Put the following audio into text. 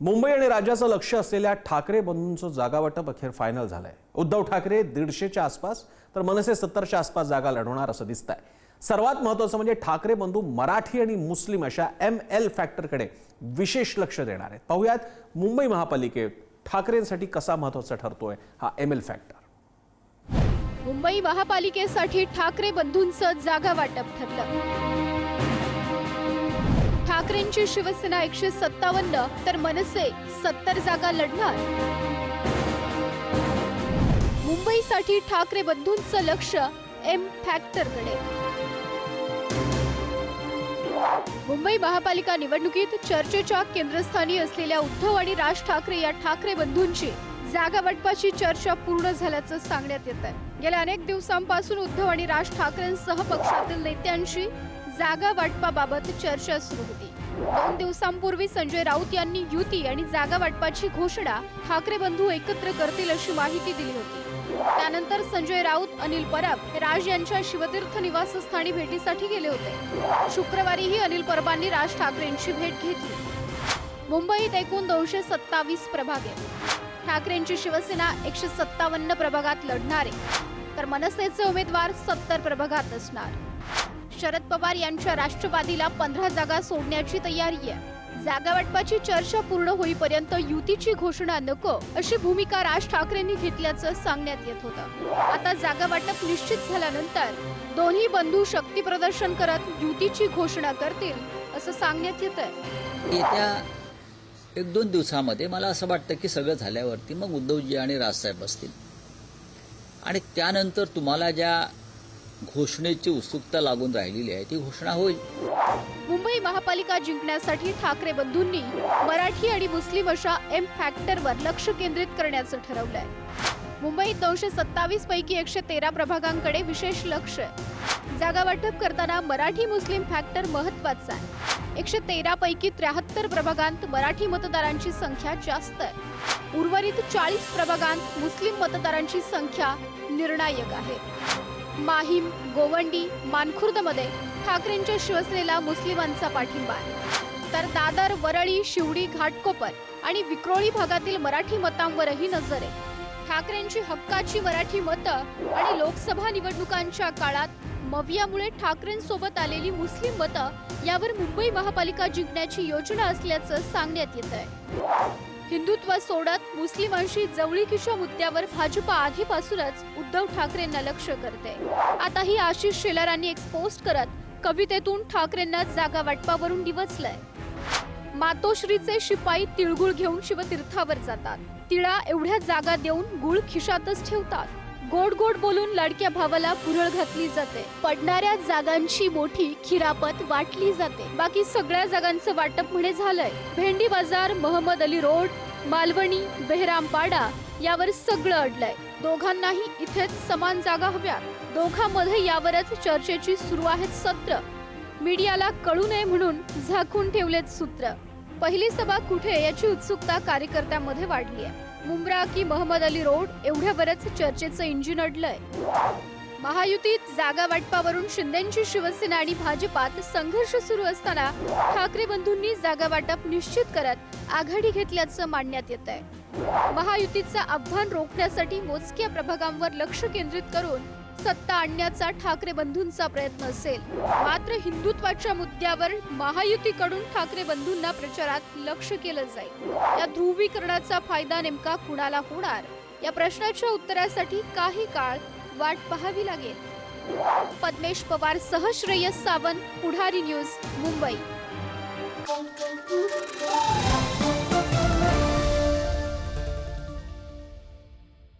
मुंबई आणि राज्याचं लक्ष असलेल्या ठाकरे बंधूंचं जागा वाटप अखेर फायनल झालंय। उद्धव ठाकरे 150च्या आसपास तर मनसे 70च्या आसपास जागा लढवणार असं दिसतंय। सर्वात महत्त्वाचं म्हणजे ठाकरे बंधू मराठी आणि मुस्लिम अशा ML फॅक्टरकडे विशेष लक्ष देणार आहेत। पाहूयात मुंबई महापालिकेत ठाकरेंसाठी कसा महत्त्वाचा ठरतोय हा ML फॅक्टर। मुंबई महापालिकेसाठी ठाकरे बंधूंचं जागा वाटप ठरलं। ठाकरेंची शिवसेना 157 तर मनसे 70 जागा लढणार। मुंबईसाठी ठाकरे बंधूंचं लक्ष M फॅक्टरकडे। मुंबई महापालिका निवडणुकीत चर्चेच्या केंद्रस्थानी असलेल्या उद्धव आणि राज ठाकरे या ठाकरे बंधूंची जागा वाटपाची चर्चा पूर्ण झाल्याचं सांगण्यात येत आहे। गेल्या अनेक दिवसांपासून उद्धव आणि राज ठाकरेंसह पक्षातील नेत्यांशी जागा वाटपाबाबत चर्चा सुरू होती। 2 दिवसांपूर्वी संजय राऊत यांनी युती आणि जागा वाटपाची घोषणा ठाकरे बंधू एकत्र करतील अशी माहिती दिली होती। त्यानंतर संजय राऊत अनिल परब हे राज यांच्या शिवतीर्थ निवासस्थानी भेटीसाठी गेले होते। शुक्रवारीही अनिल परबांनी राज ठाकरेंची भेट घेतली। मुंबईत एकूण 227 प्रभाग आहेत। ठाकरेंची शिवसेना 157 प्रभागात लढणार आहे तर मनसेचे उमेदवार 70 प्रभागात असणार। शरद पवार यांच्या राष्ट्रवादीला 15 जागा सोडण्याची तयारी आहे। जागा वाटपाची चर्चा पूर्ण होईपर्यंत युतीची घोषणा नको अशी भूमिका राज ठाकरेंनी घेतल्याचं सांगण्यात येत होतं। आता जागा वाटप निश्चित झाल्यानंतर दोन्ही बंधू शक्ती प्रदर्शन करत युतीची घोषणा करतील असं सांगण्यात येत आहे। येत्या 1-2 दिवसामध्ये मला असं वाटतं की सगळं झाल्यावरती मग उद्धवजी आणि राजसाहेब बसतील आणि त्यानंतर तुम्हाला ज्या घोषणेची उत्सुकता लागून राहिलेली आहे ती घोषणा होईल। मुंबई महापालिका जिंकण्यासाठी ठाकरे बंधूंनी मराठी आणि मुस्लिम अशा M फॅक्टरवर लक्ष केंद्रित करण्याचं ठरवलंय। मुंबईत 227 पैकी 113 प्रभागांकडे विशेष लक्ष आहे। जागा वाटप करताना मराठी मुस्लिम फॅक्टर महत्त्वाचा आहे। 113 पैकी 73 प्रभागांत मराठी मतदारांची संख्या जास्त आहे। उर्वरित 40 प्रभागांत मुस्लिम मतदारांची संख्या निर्णायक आहे। माहीम, गोवंडी, मानखुर्दमध्ये ठाकरेंच्या शिवसेनेला मुस्लिमांचा पाठिंबा आहे तर दादर, वरळी, शिवडी, घाटकोपर आणि विक्रोळी भागातील मराठी मतांवरही नजर आहे। ठाकरेंची हक्काची मराठी मतं आणि लोकसभा निवडणुकांच्या काळात मवियामुळे ठाकरेंसोबत आलेली मुस्लिम मतं यावर मुंबई महापालिका जिंकण्याची योजना असल्याचं सांगण्यात येत आहे। हिंदुत्व सोडत मुस्लिमांशी जवळीकीच्या मुद्द्यावर भाजपा आधीपासूनच उद्धव ठाकरेंना लक्ष करते। आताही आशिष शेलारांनी एक पोस्ट करत कवितेतून ठाकरेंना जागा वाटपावरून डिवचलंय। मातोश्रीचे शिपाई तिळगुळ घेऊन शिवतीर्थावर जातात। तिळा एवढ्या जागा देऊन गुळ खिशातच ठेवतात। गोड गोड बोलून लाडक्या भावाला पुरळ घातली जाते। पडणाऱ्या जागांची मोठी खिरापत वाटली जाते। बाकी सगळ्या जागांचं वाटप म्हणे झालंय। भेंडी बाजार, महमद अली रोड, मालवणी, बेहरामपाडा यावर सगळं अडलंय। दोघांनाही इथेच समान जागा हव्या। दोघांमध्ये यावरच चर्चेची सुरू आहेत सत्र। मीडियाला कळू नये म्हणून झाकून ठेवलेत सूत्र। पहिली सभा कुठे याची उत्सुकता कार्यकर्त्यांमध्ये वाढली आहे। मुंब्रा की महमद अली रोड एवढ्यावरच चर्चेचं इंजिन अडलंय। महायुतीत जागा वाटपावरून शिंदेंची शिवसेना आणि भाजपात संघर्ष सुरू असताना ठाकरे बंधूंनी जागा वाटप निश्चित करत आघाडी घेतल्याचं मांडण्यात येत आहे। महायुतीचं आव्हान रोखण्यासाठी मोजक्या प्रभागांवर लक्ष केंद्रित करून सत्ता आणण्याचा ठाकरे बंधूंचा प्रयत्न असेल। मात्र हिंदुत्वाच्या मुद्द्यावर महायुतीकडून ठाकरे बंधूंना प्रचारात लक्ष केलं जाईल। या ध्रुवीकरणाचा फायदा नेमका कुणाला होणार या प्रश्नाच्या उत्तरासाठी काही काळ वाट पाहावी लागेल। पद्मेश पवार सह श्रेयस सावंत, पुढारी न्यूज, मुंबई।